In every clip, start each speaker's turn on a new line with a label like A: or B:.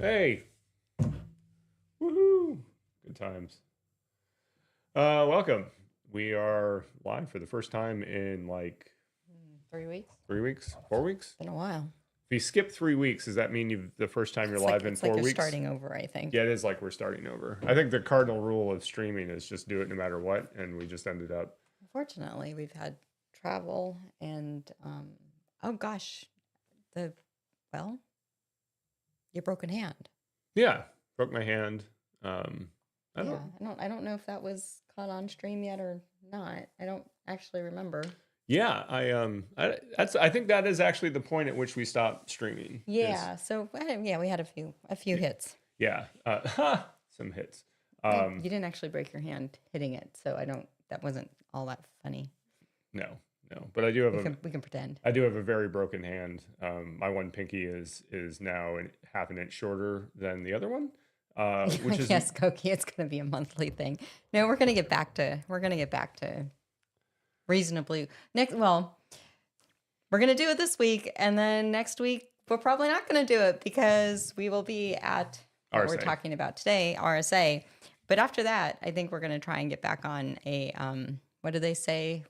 A: Hey, woohoo! Good times. Welcome. We are live for the first time in like
B: 3 weeks.
A: 3 weeks, 4 weeks.
B: Been a while.
A: If you skip 3 weeks, does that mean you've the first time you're live in
B: It's like
A: four
B: you're
A: weeks?
B: starting over, I think.
A: Yeah, it is like we're starting over. I think the cardinal rule of streaming is just do it no matter what, and we just ended up.
B: Unfortunately, we've had travel and oh gosh, the well, your broken hand.
A: Yeah, broke my hand. I
B: Yeah,
A: don't.
B: I don't know if that was caught on stream yet or not. I don't actually remember.
A: Yeah, I think that is actually the point at which we stopped streaming. Is
B: Yeah, so yeah, we had a few hits.
A: yeah, some hits.
B: You didn't actually break your hand hitting it, so I don't. That wasn't all that funny.
A: No, no, but I do have
B: We can pretend.
A: I do have a very broken hand. My one pinky is now half an inch shorter than the other one, which is
B: Yes, Koki, it's going to be a monthly thing. No, we're going to get back to reasonably next. Well, we're going to do it this week, and then next week we're probably not going to do it because we will be at what we're
A: RSA.
B: talking about today, RSA. But after that, I think we're going to try and get back on a what do they say?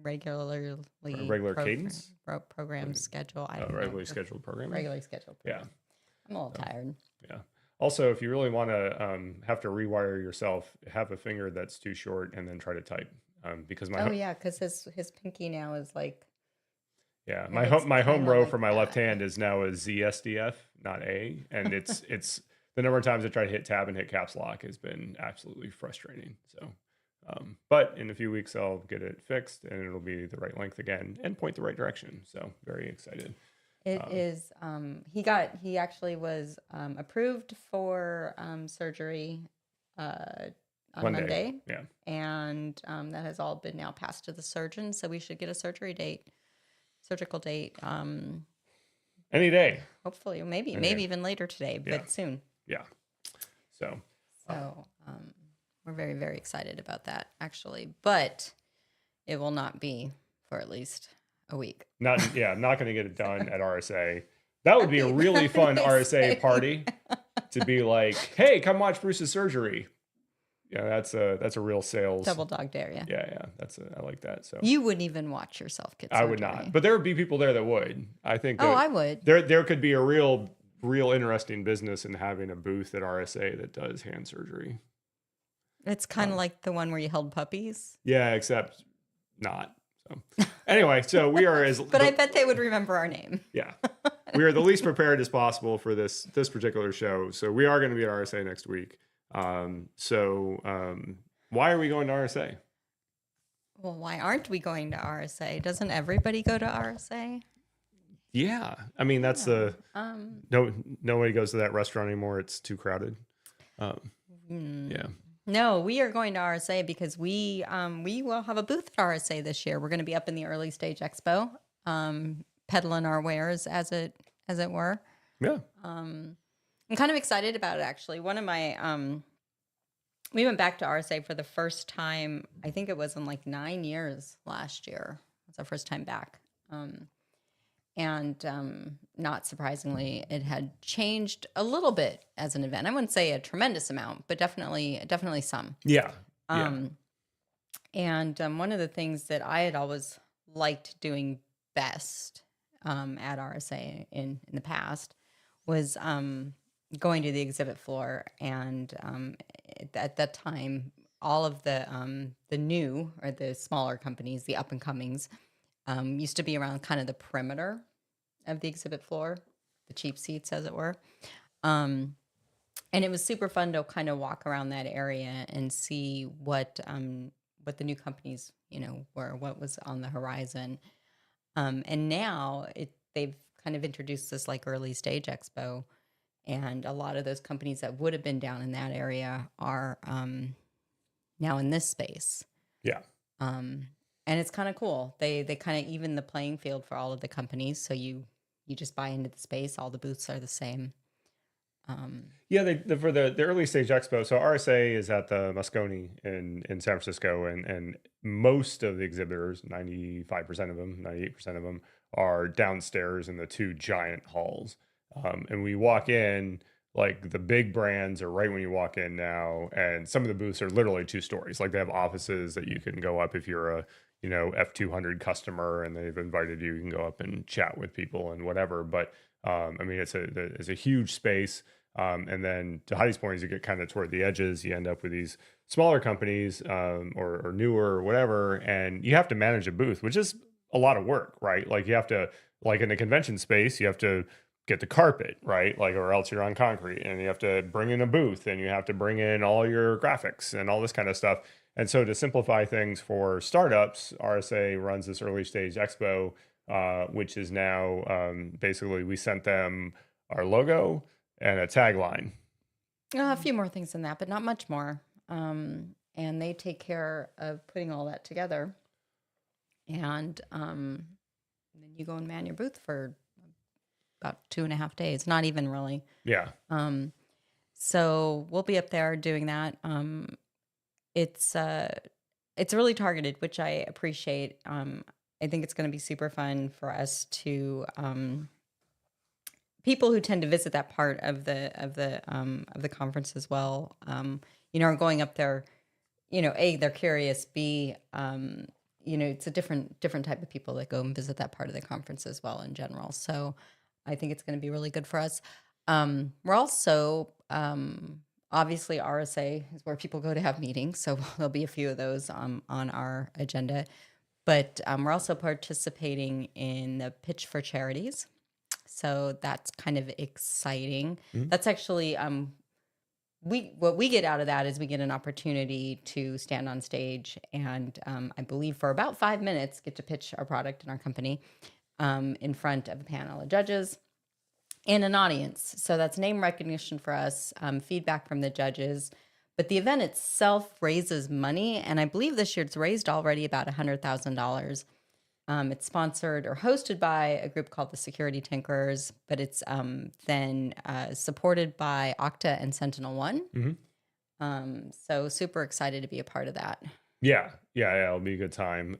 B: Regularly
A: Regular cadence?
B: program schedule. I don't know.
A: Regularly scheduled programming.
B: Regularly scheduled.
A: Yeah,
B: I'm a little tired.
A: yeah. Also, if you really want to have to rewire yourself, have a finger that's too short, and then try to type. Because
B: Oh yeah, because his pinky now is like
A: my home
B: kinda
A: row
B: like
A: for my left
B: that.
A: hand is now a ZSDF, not A, and it's the number of times I try to hit tab and hit caps lock has been absolutely frustrating. So, but in a few weeks I'll get it fixed and it'll be the right length again and point the right direction. So very excited.
B: It is. He actually was approved for surgery on Monday,
A: Yeah.
B: and that has all been now passed to the surgeon. So we should get a surgical date.
A: Any day.
B: Hopefully, maybe
A: Okay.
B: even later today,
A: Yeah.
B: but soon.
A: Yeah. So
B: So we're very, very excited about that, actually. But it will not be for at least a week.
A: not going to get it done at RSA. That would be a really fun RSA party to be like, hey, come watch Bruce's surgery. Yeah, that's a real sales
B: Double dog dare, yeah.
A: Yeah, I like that. So
B: You wouldn't even watch yourself get surgery.
A: I would not, but there would be people there that would. I think.
B: Oh, I would.
A: There could be a real interesting business in having a booth at RSA that does hand surgery.
B: It's kind of like the one where you held puppies.
A: Yeah, except not. So anyway, so we are as.
B: But I bet they would remember our name.
A: Yeah, we are the least prepared as possible for this particular show. So we are going to be at RSA next week. Why are we going to RSA?
B: Well, why aren't we going to RSA? Doesn't everybody go to RSA?
A: Yeah, I mean that's nobody goes to that restaurant anymore. It's too crowded. Yeah.
B: No, we are going to RSA because we will have a booth at RSA this year. We're going to be up in the early stage expo, peddling our wares as it were.
A: Yeah.
B: I'm kind of excited about it, actually. One of my we went back to RSA for the first time. I think it was in like 9 years last year. It's our first time back. And not surprisingly, it had changed a little bit as an event. I wouldn't say a tremendous amount, but definitely some.
A: Yeah.
B: And one of the things that I had always liked doing best at RSA in the past was going to the exhibit floor. And at that time, all of the new or the smaller companies, the up and comings, used to be around kind of the perimeter of the exhibit floor, the cheap seats, as it were. And it was super fun to kind of walk around that area and see what the new companies, were, what was on the horizon. And now they've kind of introduced this like early stage expo, and a lot of those companies that would have been down in that area are now in this space.
A: Yeah.
B: And it's kind of cool. They kind of even the playing field for all of the companies. So you just buy into the space. All the booths are the same.
A: Yeah, for the early stage expo. So RSA is at the Moscone in San Francisco, and most of the exhibitors, 95% of them, 98% of them, are downstairs in the two giant halls. And we walk in, like the big brands are right when you walk in now, and some of the booths are literally 2 stories. Like they have offices that you can go up if you're a F200 customer and they've invited you. You can go up and chat with people and whatever. But I mean, it's a huge space. And then to Heidi's point, as you get kind of toward the edges, you end up with these smaller companies or newer or whatever, and you have to manage a booth, which is a lot of work, right? Like you have to, like in the convention space, you have to get the carpet, right? Like, or else you're on concrete, and you have to bring in a booth, and you have to bring in all your graphics and all this kind of stuff. And so to simplify things for startups, RSA runs this early stage expo, which is now basically we sent them our logo and a tagline.
B: A few more things than that, but not much more. And they take care of putting all that together. And then you go and man your booth for about 2.5 days, not even really.
A: Yeah.
B: So we'll be up there doing that. It's really targeted, which I appreciate. I think it's going to be super fun for us to people who tend to visit that part of the conference as well. Are going up there. A, they're curious. B, it's a different type of people that go and visit that part of the conference as well in general. So I think it's going to be really good for us. We're also obviously RSA is where people go to have meetings, so there'll be a few of those on our agenda. But we're also participating in the pitch for charities, so that's kind of exciting.
A: Mhm.
B: That's actually what we get out of that is we get an opportunity to stand on stage and I believe for about 5 minutes get to pitch our product and our company in front of a panel of judges and an audience. So that's name recognition for us, feedback from the judges. But the event itself raises money, and I believe this year it's raised already about $100,000. It's sponsored or hosted by a group called the Security Tinkerers, but it's then supported by Okta and SentinelOne.
A: Mm-hmm.
B: So super excited to be a part of that.
A: Yeah, it'll be a good time,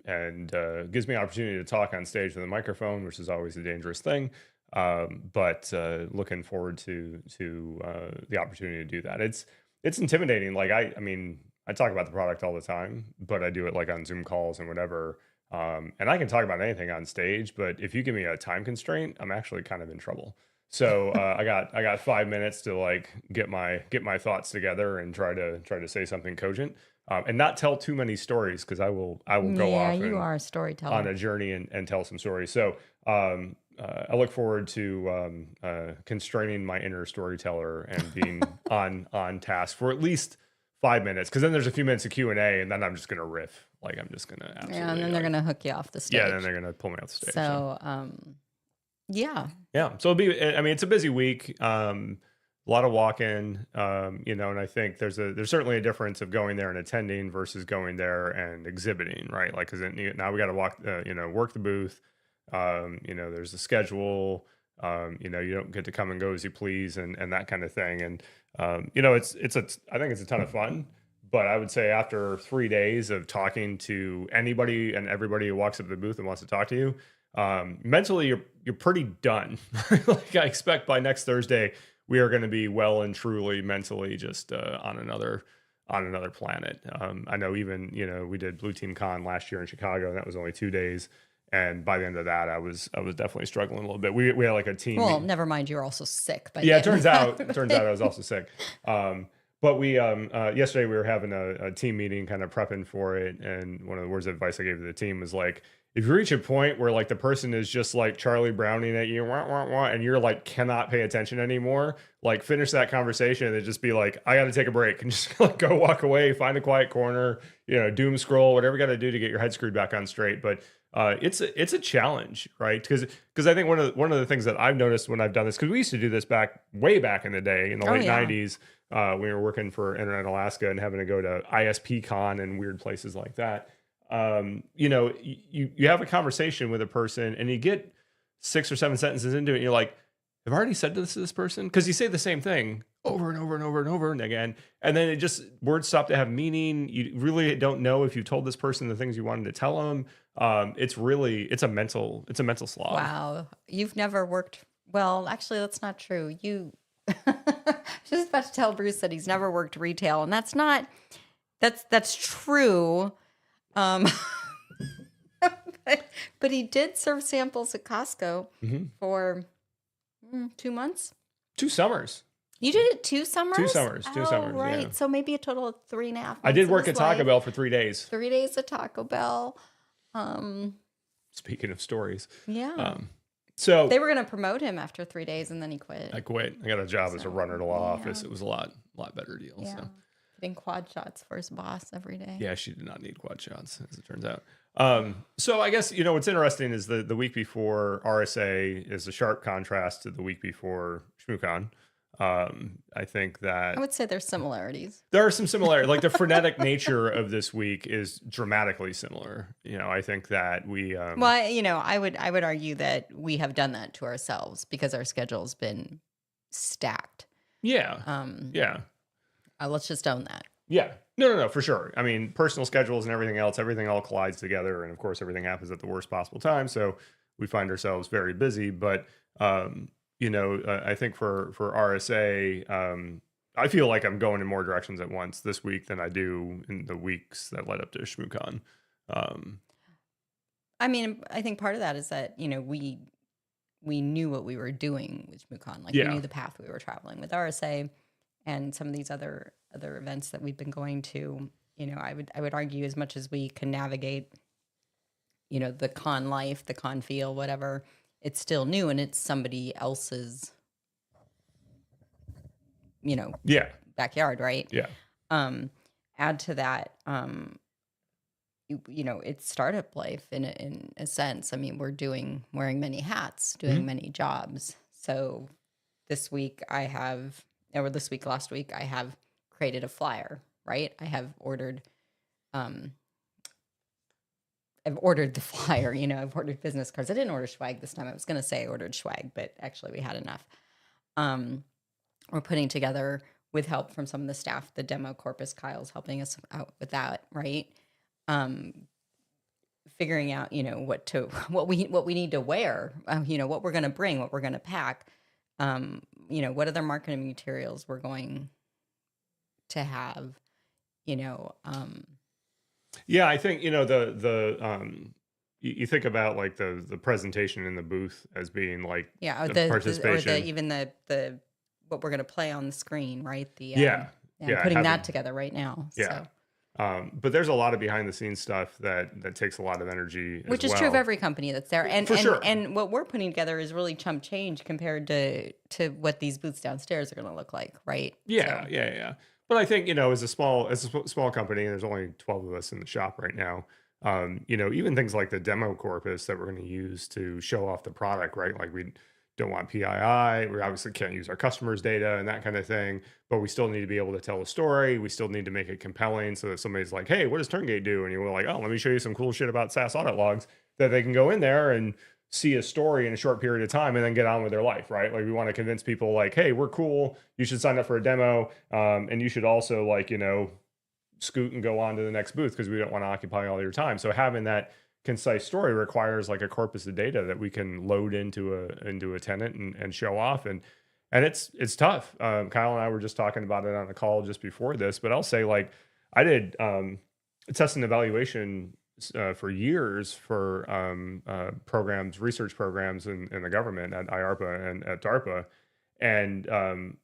A: and gives me an opportunity to talk on stage with a microphone, which is always a dangerous thing. But looking forward to the opportunity to do that. It's intimidating. Like I mean, I talk about the product all the time, but I do it like on Zoom calls and whatever. And I can talk about anything on stage, but if you give me a time constraint, I'm actually kind of in trouble. So I got 5 minutes to like get my thoughts together and try to say something cogent. And not tell too many stories because I will go off.
B: Yeah, you are a storyteller
A: on a journey and tell some stories. So I look forward to constraining my inner storyteller and being on task for at least 5 minutes, because then there's a few minutes of Q&A, and then I'm just gonna riff. Like I'm just gonna absolutely.
B: Yeah, and then they're gonna hook you off the stage.
A: Yeah, then they're gonna pull me off the stage.
B: So yeah.
A: So it'll be. I mean, it's a busy week. A lot of walking, and I think there's certainly a difference of going there and attending versus going there and exhibiting, right? Like, because now we got to walk, work the booth. There's a schedule. You don't get to come and go as you please, and that kind of thing. And I think it's a ton of fun. But I would say after 3 days of talking to anybody and everybody who walks up the booth and wants to talk to you, mentally you're pretty done. Like I expect by next Thursday we are going to be well and truly mentally just on another planet. I know even we did Blue Team Con last year in Chicago, and that was only 2 days. And by the end of that, I was definitely struggling a little bit. We had like a team.
B: Well, never mind, you were also sick. But
A: yeah, it turns out I was also sick. But we yesterday we were having a team meeting, kind of prepping for it, and one of the words of advice I gave to the team was like, if you reach a point where like the person is just like Charlie Browning at you, wah, wah, wah, and you're like cannot pay attention anymore, like finish that conversation and just be like, I got to take a break and just like go walk away, find a quiet corner, doom scroll, whatever you got to do to get your head screwed back on straight. But it's a challenge, right? Because I think one of the things that I've noticed when I've done this, because we used to do this way back in the day in the late 90s, when we were working for Internet Alaska and having to go to ISP Con and weird places like that. You have a conversation with a person and you get 6 or 7 sentences into it and you're like, have I already said this to this person? Because you say the same thing over and over and over and over and again, and then words stop to have meaning. You really don't know if you told this person the things you wanted to tell them. It's a mental slog.
B: Wow, you've never worked Well, actually, that's not true. You just about to tell Bruce that he's never worked retail, and that's true. Um, but he did serve samples at Costco for 2 months.
A: 2 summers.
B: You did it 2 summers?
A: 2 summers. 2 summers.
B: Right.
A: Yeah.
B: So maybe a total of 3.5 months.
A: I did work at Taco Bell for 3 days.
B: 3 days at Taco Bell.
A: Speaking of stories.
B: Yeah.
A: So
B: they were going to promote him after 3 days, and then he quit.
A: I quit. I got a job as a runner at a law office. It was a lot better deal.
B: Yeah.
A: So.
B: Getting quad shots for his boss every day.
A: Yeah, she did not need quad shots, as it turns out. So I guess, what's interesting is the week before RSA is a sharp contrast to the week before ShmooCon. I think that
B: I would say there's similarities.
A: there are some similarities. Like the frenetic nature of this week is dramatically similar. I think that we
B: well, I would argue that we have done that to ourselves because our schedule's been stacked.
A: Yeah. Yeah.
B: Let's just own that.
A: Yeah. No, for sure. I mean, personal schedules and everything else, everything all collides together. And of course, everything happens at the worst possible time. So we find ourselves very busy. But, I think for RSA, I feel like I'm going in more directions at once this week than I do in the weeks that led up to ShmooCon.
B: I mean, I think part of that is that, we knew what we were doing with ShmooCon. Like we knew the path we were traveling with RSA. And some of these other events that we've been going to, I would argue as much as we can navigate, the con life, the con feel, whatever, it's still new and it's somebody else's, backyard, right?
A: Yeah.
B: Add to that, it's startup life in a sense. I mean, we're wearing many hats, doing many jobs. So last week, I have created a flyer, right? I've ordered the flyer, I've ordered business cards. I didn't order swag this time. I was going to say I ordered swag, but actually we had enough. We're putting together, with help from some of the staff, the demo corpus. Kyle's helping us out with that, right? Figuring out, what we need to wear, what we're going to bring, what we're going to pack. What other marketing materials we're going to have,
A: Yeah, I think, you think about like the presentation in the booth as being like the participation.
B: Even the what we're going to play on the screen, right?
A: I'm
B: putting that together right now.
A: Yeah.
B: So.
A: But there's a lot of behind the scenes stuff that takes a lot of energy,
B: which is true of every company that's there. And
A: For sure.
B: And what we're putting together is really chump change compared to what these booths downstairs are going to look like, right?
A: Yeah, yeah. But I think, as a small company, and there's only 12 of us in the shop right now, even things like the demo corpus that we're going to use to show off the product, right? Like we don't want PII. We obviously can't use our customers' data and that kind of thing, but we still need to be able to tell a story. We still need to make it compelling so that somebody's like, hey, what does Turngate do? And you're like, oh, let me show you some cool shit about SaaS audit logs, that they can go in there and see a story in a short period of time and then get on with their life, right? Like we want to convince people like, hey, we're cool. You should sign up for a demo. And you should also scoot and go on to the next booth because we don't want to occupy all your time. So having that concise story requires like a corpus of data that we can load into a tenant and show off. And it's tough. Kyle and I were just talking about it on a call just before this, but I'll say like I did test and evaluation for years for research programs in the government at IARPA and at DARPA. And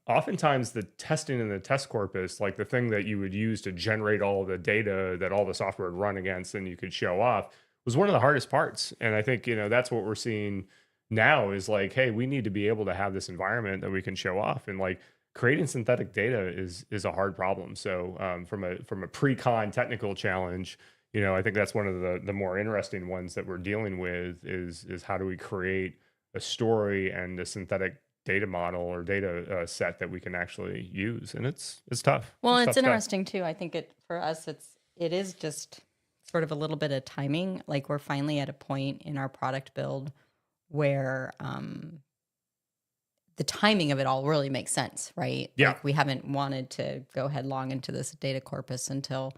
A: oftentimes the testing in the test corpus, like the thing that you would use to generate all the data that all the software would run against and you could show off, was one of the hardest parts. And I think, that's what we're seeing now is like, hey, we need to be able to have this environment that we can show off. And like creating synthetic data is a hard problem. So from a pre-con technical challenge, I think that's one of the more interesting ones that we're dealing with is how do we create a story and a synthetic data model or data set that we can actually use. And it's tough.
B: Well, it's
A: tough
B: interesting too. I think for us, it is just sort of a little bit of timing. Like we're finally at a point in our product build where the timing of it all really makes sense, right?
A: Yeah.
B: Like we haven't wanted to go headlong into this data corpus until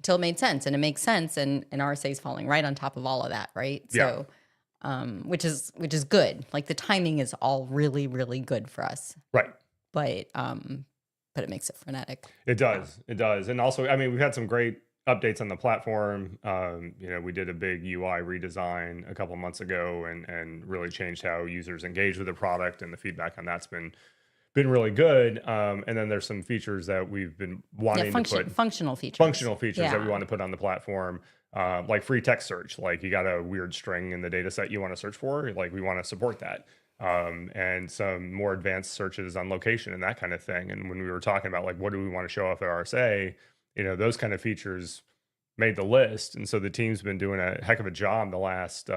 B: it made sense. And it makes sense. And RSA is falling right on top of all of that, right?
A: Yeah.
B: So which is good. Like the timing is all really, really good for us.
A: Right.
B: But it makes it frenetic.
A: It does. It does. And also, I mean, we've had some great updates on the platform. We did a big UI redesign a couple of months ago and really changed how users engage with the product, and the feedback on that's been really good. And then there's some features that we've been wanting to put
B: functional features
A: that we want to put on the platform, like free text search. Like you got a weird string in the data set you want to search for, like we want to support that. And some more advanced searches on location and that kind of thing. And when we were talking about like what do we want to show off at RSA, those kind of features made the list. And so the team's been doing a heck of a job the last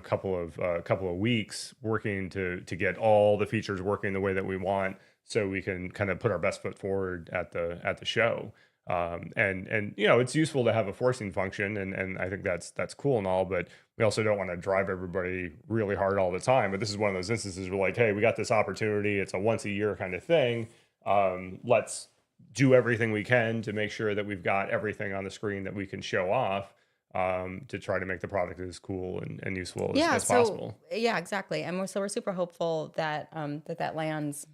A: couple of weeks working to get all the features working the way that we want, so we can kind of put our best foot forward at the show. And it's useful to have a forcing function, and I think that's cool and all, but we also don't want to drive everybody really hard all the time. But this is one of those instances where like, hey, we got this opportunity. It's a once a year kind of thing. Let's do everything we can to make sure that we've got everything on the screen that we can show off, to try to make the product as cool and useful as possible.
B: Yeah, exactly. And we're super hopeful that that lands,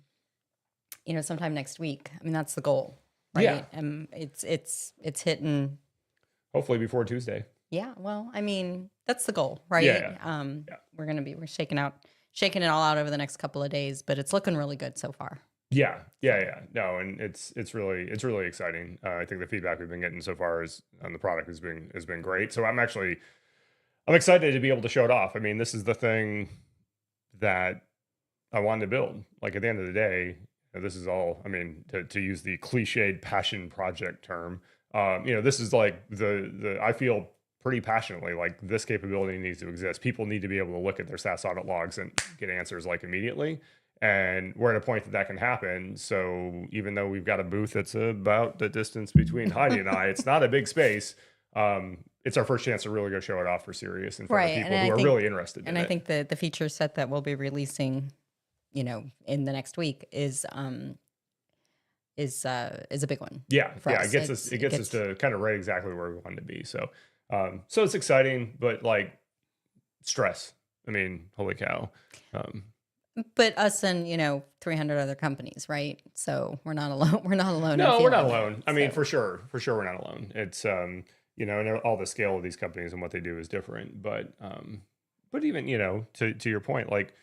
B: sometime next week. I mean, that's the goal, right?
A: Yeah.
B: And it's hitting.
A: Hopefully before Tuesday.
B: Yeah. Well, I mean, that's the goal, right?
A: Yeah.
B: We're shaking it all out over the next couple of days, but it's looking really good so far.
A: Yeah. No, and it's really exciting. I think the feedback we've been getting so far on the product has been great. So I'm excited to be able to show it off. I mean, this is the thing that I wanted to build. Like at the end of the day, this is all. I mean, to use the cliched passion project term, this is like the I feel pretty passionately like this capability needs to exist. People need to be able to look at their SaaS audit logs and get answers like immediately. And we're at a point that can happen. So even though we've got a booth that's about the distance between Heidi and I, it's not a big space. It's our first chance to really go show it off for serious in front of people who are really interested in it.
B: And I think the feature set that we'll be releasing, in the next week is a big one.
A: Yeah. It gets us to kind of right exactly where we want to be. So it's exciting, but like stress. I mean, holy cow.
B: But us and 300 other companies, right? So we're not alone. We're not alone.
A: No, we're not alone. I mean, for sure, we're not alone. It's and all the scale of these companies and what they do is different. But even to your point, like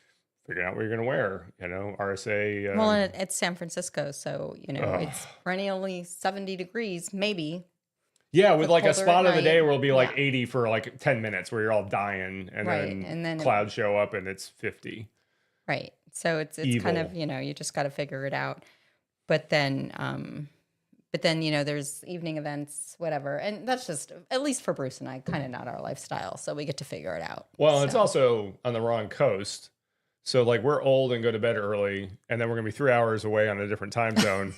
A: figuring out what you're going to wear. RSA.
B: Well, and it's San Francisco, so it's perennially 70 degrees, maybe.
A: Yeah, with like a spot of the day where it'll be like 80 for like 10 minutes, where you're all dying, and then clouds show up and it's 50.
B: Right. So it's
A: Evil.
B: kind of, you just got to figure it out. But then, there's evening events, whatever. And that's just, at least for Bruce and I, kind of not our lifestyle. So we get to figure it out.
A: Well, It's also on the wrong coast. So like we're old and go to bed early, and then we're going to be 3 hours away on a different time zone.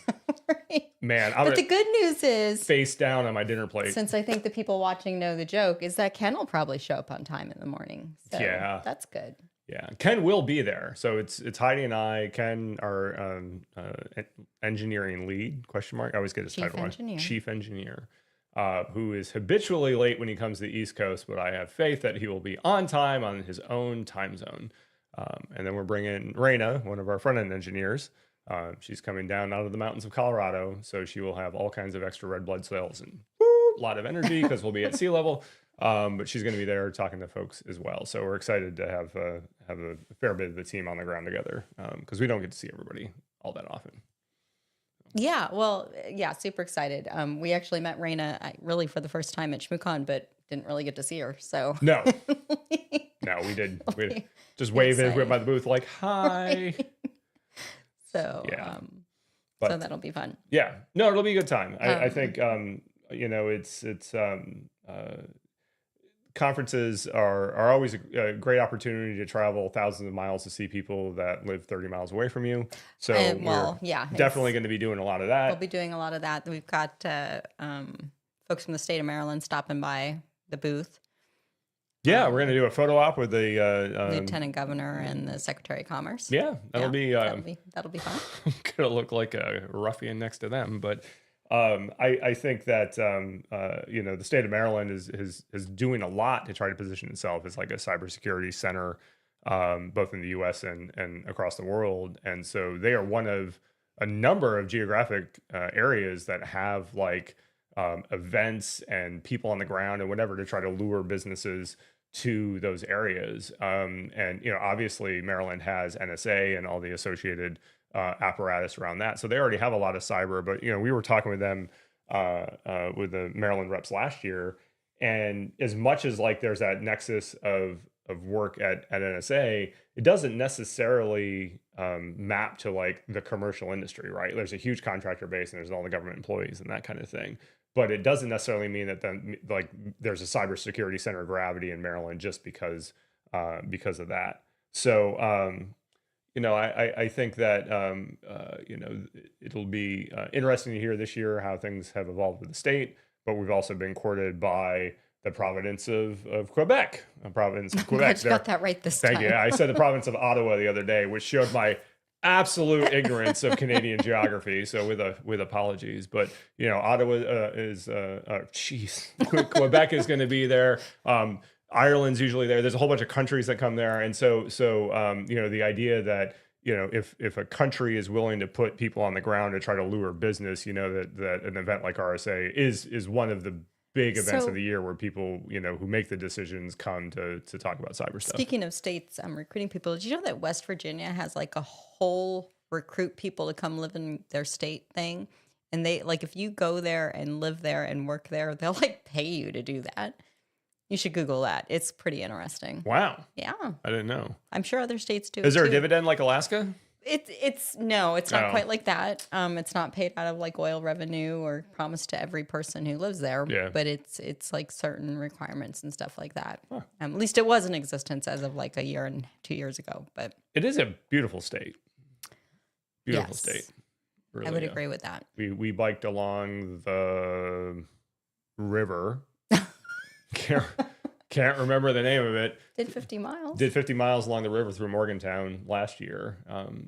B: Right.
A: Man,
B: but the good news is,
A: face down on my dinner plate.
B: Since I think the people watching know the joke, is that Ken will probably show up on time in the morning. So
A: yeah.
B: That's good.
A: Yeah, Ken will be there. So it's Heidi and I. Ken, our engineering lead, ? I always get his title wrong. Chief engineer, who is habitually late when he comes to the East Coast, but I have faith that he will be on time on his own time zone. And then we're bringing Raina, one of our front-end engineers. She's coming down out of the mountains of Colorado, so she will have all kinds of extra red blood cells and a lot of energy because we'll be at sea level. But she's going to be there talking to folks as well. So we're excited to have a fair bit of the team on the ground together, because we don't get to see everybody all that often.
B: Yeah, well, yeah, super excited. We actually met Raina really for the first time at ShmooCon, but didn't really get to see her. So
A: no, we did. We just wave in by the booth like hi.
B: Right. So
A: yeah,
B: so that'll be fun.
A: Yeah, no, it'll be a good time. I think it's conferences are always a great opportunity to travel thousands of miles to see people that live 30 miles away from you. So definitely going to be doing a lot of that.
B: We'll be doing a lot of that. We've got folks from the state of Maryland stopping by the booth.
A: Yeah, we're going to do a photo op with the
B: Lieutenant Governor and the Secretary of Commerce.
A: Yeah, that'll be
B: fun.
A: I'm going to look like a ruffian next to them, but I think that the state of Maryland is doing a lot to try to position itself as like a cybersecurity center, both in the U.S. and across the world. And so they are one of a number of geographic areas that have like events and people on the ground and whatever to try to lure businesses to those areas. And obviously Maryland has NSA and all the associated apparatus around that. So they already have a lot of cyber, but we were talking with them with the Maryland reps last year, and as much as like there's that nexus of work at NSA, it doesn't necessarily map to like the commercial industry, right? There's a huge contractor base and there's all the government employees and that kind of thing. But it doesn't necessarily mean that then like there's a cybersecurity center of gravity in Maryland just because of that. So I think that it'll be interesting to hear this year how things have evolved with the state, but we've also been courted by the province of Quebec, a province of Quebec.
B: Glad you got that right this time.
A: Thank you. I said the province of Ottawa the other day, which showed my absolute ignorance of Canadian geography. So with apologies, but Ottawa is Quebec is going to be there. Ireland's usually there. There's a whole bunch of countries that come there, and so the idea that if a country is willing to put people on the ground to try to lure business, that an event like RSA is one of the big events of the year where people who make the decisions come to talk about cyber stuff.
B: Speaking of states recruiting people, did you know that West Virginia has like a whole recruit people to come live in their state thing? And they like if you go there and live there and work there, they'll like pay you to do that. You should Google that. It's pretty interesting.
A: Wow.
B: Yeah.
A: I didn't know.
B: I'm sure other states do.
A: Is there a dividend like Alaska?
B: It's not quite like that. It's not paid out of like oil revenue or promised to every person who lives there.
A: Yeah.
B: But it's like certain requirements and stuff like that. Huh. At least it was in existence as of like a year and 2 years ago. But
A: it is a beautiful state. Beautiful state. Really,
B: I would agree with that.
A: We biked along the river. Can't remember the name of it.
B: Did 50 miles.
A: Did 50 miles along the river through Morgantown last year.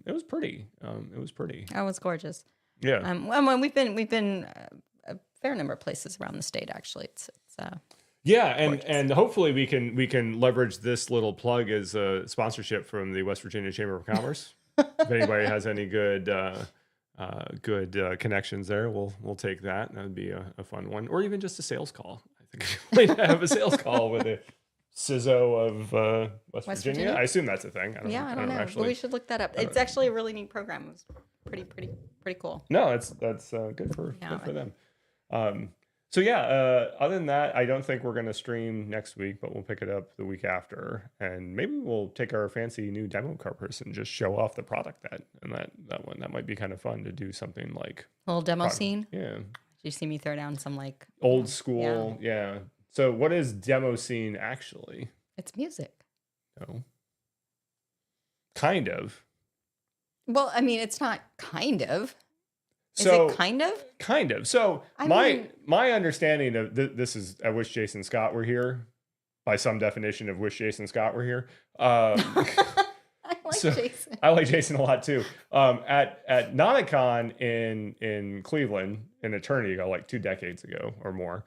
A: It was pretty.
B: That was gorgeous.
A: Yeah.
B: Well, we've been a fair number of places around the state. Actually, it's
A: yeah, and hopefully we can leverage this little plug as a sponsorship from the West Virginia Chamber of Commerce. If anybody has any good connections there, we'll take that. That would be a fun one, or even just a sales call. I think we might have a sales call with the CISO of West Virginia. I assume that's a thing. I don't know. Actually.
B: Well, we should look that up. It's actually a really neat program. It was pretty cool.
A: No, that's good for them. So yeah, other than that, I don't think we're going to stream next week, but we'll pick it up the week after, and maybe we'll take our fancy new demo car person and just show off the product that one. That might be kind of fun to do something like
B: a little demo scene.
A: Yeah.
B: Did you see me throw down some like
A: old school? Yeah. So what is demo scene actually?
B: It's music.
A: No. Kind of.
B: Well, I mean, it's not kind of. Is
A: it
B: kind of?
A: Kind of. So my understanding of this is, I wish Jason Scott were here. By some definition of wish Jason Scott were here.
B: Jason.
A: I like Jason a lot too. At Nauticon in Cleveland, in eternity ago, like 2 decades ago or more.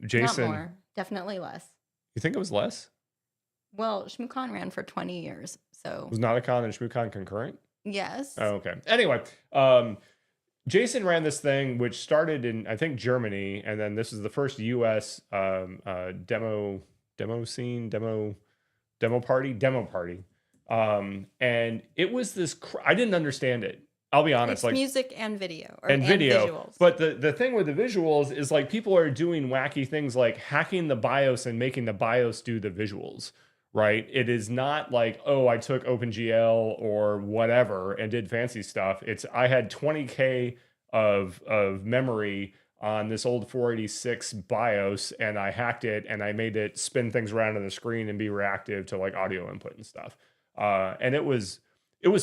A: Jason.
B: Not more. Definitely less.
A: You think it was less?
B: Well, ShmooCon ran for 20 years, so.
A: Was Nauticon and ShmooCon concurrent?
B: Yes.
A: Oh, okay. Anyway, Jason ran this thing which started in, I think, Germany, and then this is the first U.S. demo party. And it was this. I didn't understand it. I'll be honest.
B: It's
A: like
B: music and video
A: and video.
B: Visuals.
A: But the thing with the visuals is like people are doing wacky things like hacking the BIOS and making the BIOS do the visuals. Right? It is not like, oh, I took OpenGL or whatever and did fancy stuff. It's I had 20K of memory on this old 486 BIOS and I hacked it and I made it spin things around on the screen and be reactive to like audio input and stuff. And it was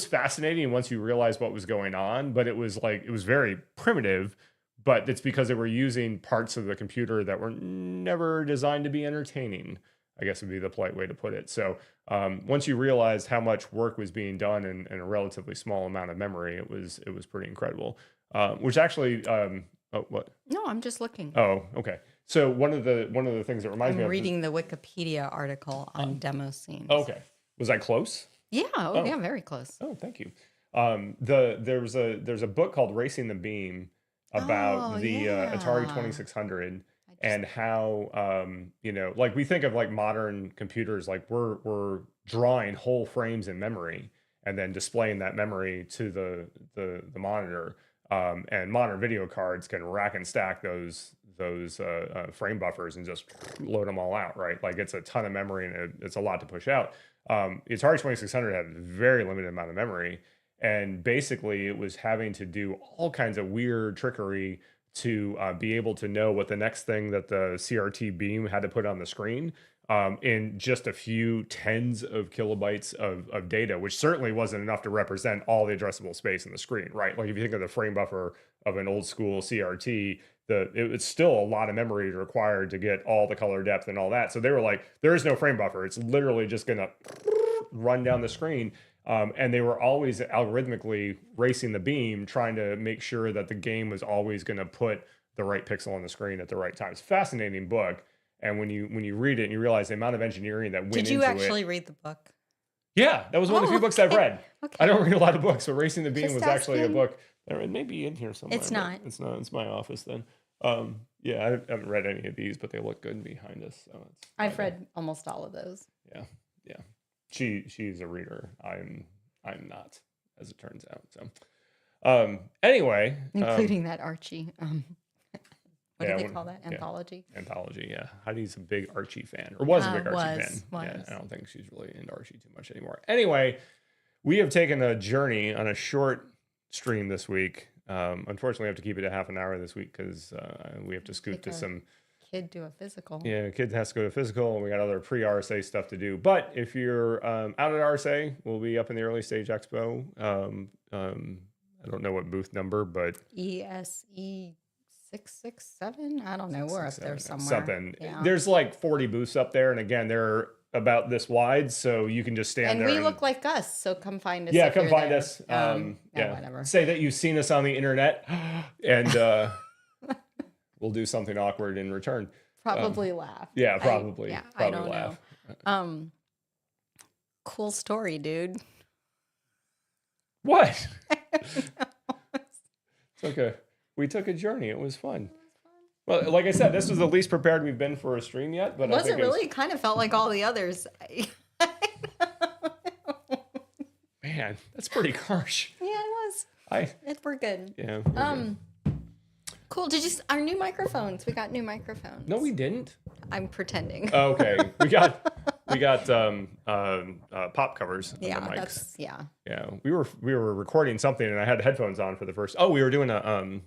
A: fascinating once you realized what was going on, but it was very primitive, but it's because they were using parts of the computer that were never designed to be entertaining, I guess would be the polite way to put it. So once you realized how much work was being done in a relatively small amount of memory, it was pretty incredible. Which actually Oh, what?
B: No, I'm just looking.
A: Oh, okay. So one of the things that reminds me
B: I'm
A: of
B: reading the Wikipedia article on demo scenes.
A: okay. Was I close?
B: Yeah. Oh, yeah. Very close.
A: Oh, thank you. There's a book called Racing the Beam about the Atari 2600 and how like we think of like modern computers, like we're drawing whole frames in memory and then displaying that memory to the monitor. And modern video cards can rack and stack those frame buffers and just load them all out, right? Like it's a ton of memory and it's a lot to push out. Atari 2600 had a very limited amount of memory, and basically it was having to do all kinds of weird trickery to be able to know what the next thing that the CRT beam had to put on the screen in just a few tens of kilobytes of data, which certainly wasn't enough to represent all the addressable space in the screen, right? Like if you think of the frame buffer of an old school CRT, it's still a lot of memory required to get all the color depth and all that. So they were like, there is no frame buffer. It's literally just going to run down the screen. And they were always algorithmically racing the beam, trying to make sure that the game was always going to put the right pixel on the screen at the right time. It's a fascinating book. And when you read it and you realize the amount of engineering that went into it.
B: Did you actually read the book?
A: Yeah, that was one of the few books I've read.
B: Okay.
A: I don't read a lot of books, but Racing the Beam
B: Just
A: was actually a
B: asking.
A: book. It may be in here somewhere.
B: It's not.
A: It's not. It's my office then. Yeah, I haven't read any of these, but they look good behind us. So
B: I've read almost all of those.
A: Yeah, yeah. She's a reader. I'm not, as it turns out. So, anyway,
B: including that Archie. What
A: yeah,
B: do they call that? Anthology?
A: Yeah, anthology, yeah. Heidi's a big Archie fan, or was a big Archie fan.
B: Was.
A: Yeah, I don't think she's really into Archie too much anymore. Anyway, we have taken a journey on a short stream this week. Unfortunately, we have to keep it at half an hour this week because we have to scoot to some
B: kid do a physical.
A: Yeah, kid has to go to physical, and we got other pre-RSA stuff to do. But if you're out at RSA, we'll be up in the early stage expo. I don't know what booth number, but
B: ESE 667. I don't know. We're up there somewhere.
A: Something.
B: Yeah.
A: There's like 40 booths up there, and again, they're about this wide, so you can just stand there.
B: And we look like us, so come find us.
A: Yeah, come find us.
B: Yeah, whatever.
A: Say that you've seen us on the internet, and we'll do something awkward in return.
B: Probably laugh.
A: Yeah, probably.
B: I don't laugh. Know. Cool story, dude.
A: What? We took a journey. It was fun. Well, like I said, this was the least prepared we've been for a stream yet. But
B: was it really? It kind of felt like all the others.
A: Man, that's pretty harsh.
B: Yeah, it was. We're good.
A: Yeah. We're good.
B: Cool. Did you our new microphones? We got new microphones.
A: No, we didn't.
B: I'm pretending.
A: Okay, we got pop covers on the mics. Yeah. We were recording something, and I had headphones on for the first. Oh, we were doing a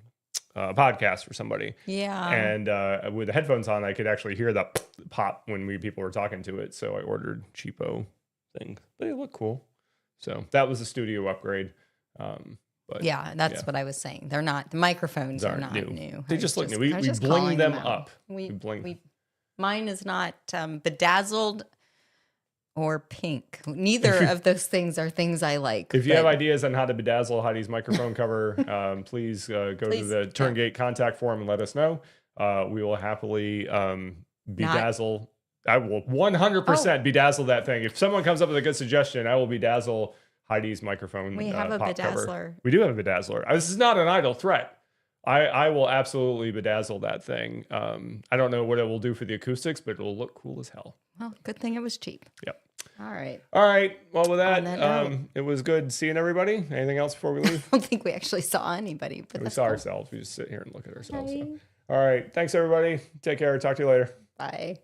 A: podcast for somebody.
B: Yeah.
A: And with the headphones on, I could actually hear the pop when people were talking to it. So I ordered cheapo things, but they look cool. So that was a studio upgrade. But
B: yeah, that's what I was saying. They're not, the microphones are not new.
A: They just look new. We bling them up.
B: Mine is not bedazzled or pink. Neither of those things are things I like.
A: If you have ideas on how to bedazzle Heidi's microphone cover, please go to the Turngate contact form and let us know. We will happily bedazzle. I will 100% bedazzle that thing. If someone comes up with a good suggestion, I will bedazzle Heidi's microphone. We have a bedazzler. Cover. We do have a bedazzler. This is not an idle threat. I will absolutely bedazzle that thing. I don't know what it will do for the acoustics, but it will look cool as hell.
B: Well, good thing it was cheap.
A: Yep.
B: All right.
A: Well, with that it was good seeing everybody. Anything else before we leave?
B: I don't think we actually saw anybody. But
A: we saw ourselves. We just sit here and look at ourselves. So. All right. Thanks, everybody. Take care. Talk to you later.
B: Bye.